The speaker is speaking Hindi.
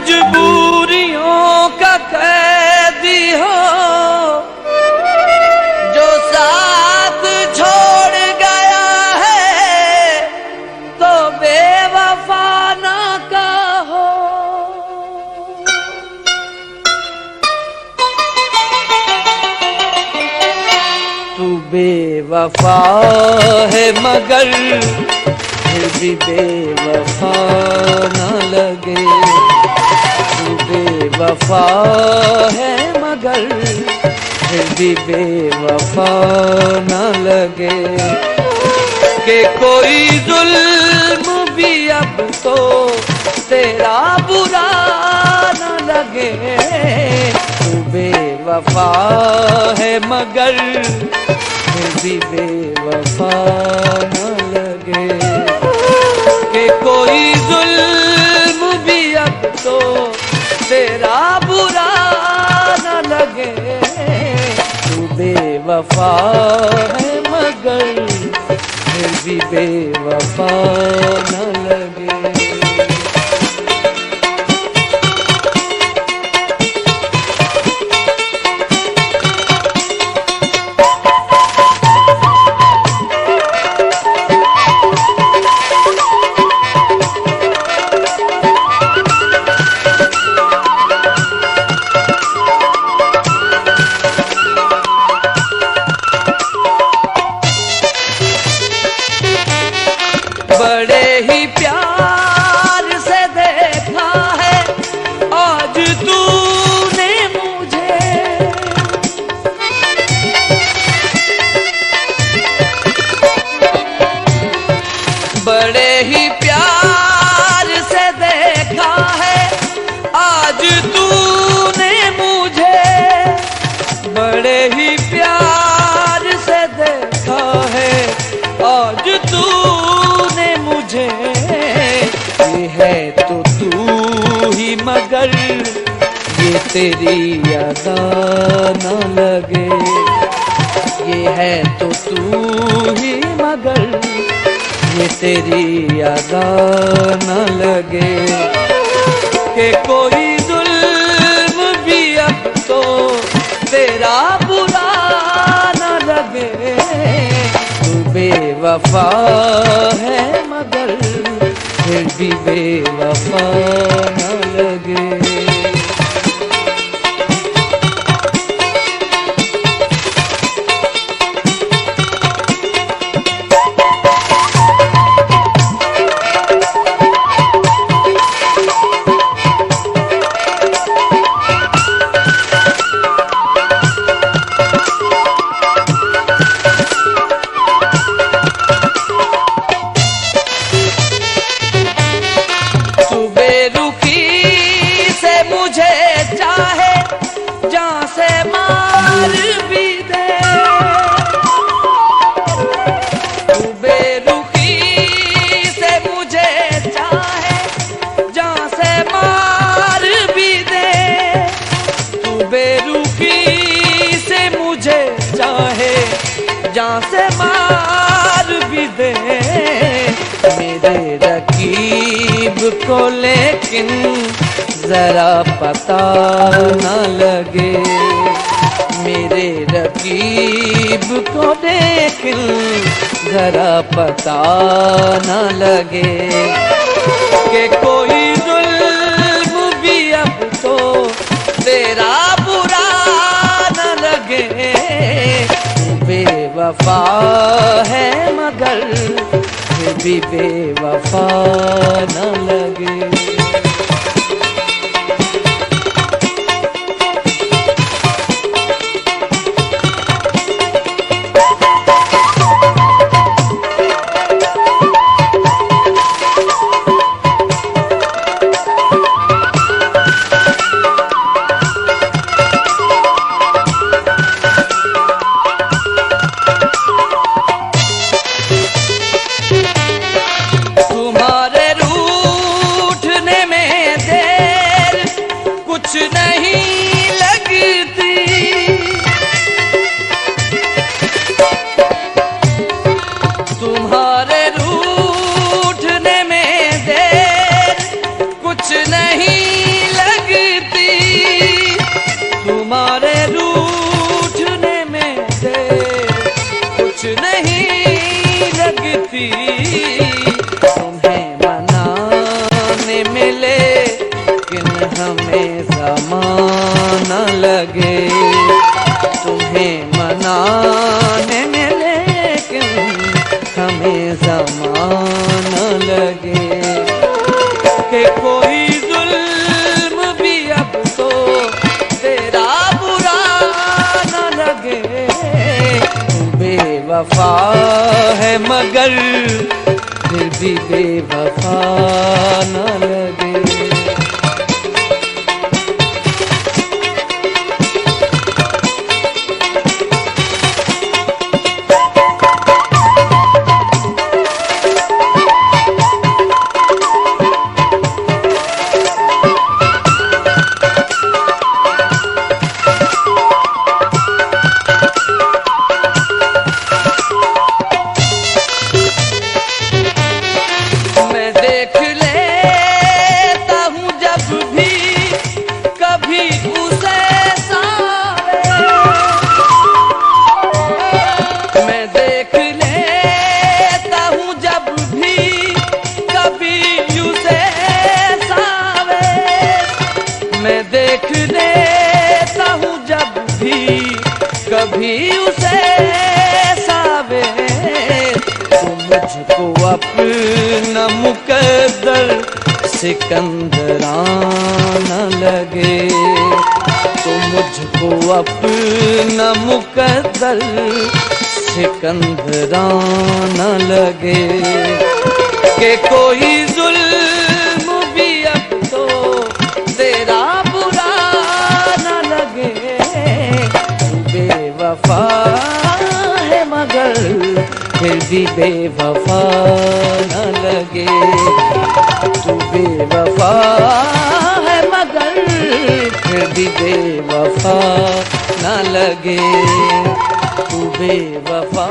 मजबूरियों का कैदी हो, जो साथ छोड़ गया है तो बेवफा ना कहो। तू बेवफा है मगर फिर भी बेवफा ना लगे। तू बेवफा है मगर फिर भी बेवफा ना लगे। कि कोई जुल्म भी अब तो तेरा बुरा ना लगे। तू बेवफा है मगर फिर भी बेवफा ना लगे। कि कोई जुल्म भी अब तो तेरा बुरा न लगे। तू बेवफा है मगर फिर भी बेवफा न लगे। बड़े ही प्यार से देखा है आज तूने मुझे। बड़े ही प्यार से देखा है आज तूने मुझे। बड़े ही प्यार से देखा है आज तूने मुझे। ये है तो तू ही मगर ये तेरी अदा न लगे। ये है तो तू ही मगर ये तेरी अदा न लगे। कि कोई जुल्म भी अब तो तेरा बुरा न लगे। तू बेवफा है मगर फिर भी बेवफा न लगे। जान से मार भी दे मेरे रकीब को, लेकिन जरा पता न लगे। मेरे रकीब को लेकिन जरा पता न लगे। कि कोई जुल्म भी अब तो तेरा बुरा न लगे। बेवफा है मगर फिर भी बेवफा न लगे। तुम्हारे रूठने में ज़माना लगे कि कोई जुल्म भी अब तो तेरा बुरा न लगे। तू बेवफा है मगर फिर भी बेवफा न लगे। कभी उसे सावे तो मुझको अपना मुकद्दर सिकंदराना लगे। तो मुझको अपना मुकद्दर सिकंदराना लगे कि कोई जुल्म भी अब तो तेरा बुरा न लगे। बेवफा है मगर फिर भी बेवफा न लगे। तू बेवफा है मगर फिर भी बेवफा न लगे। तू बेवफा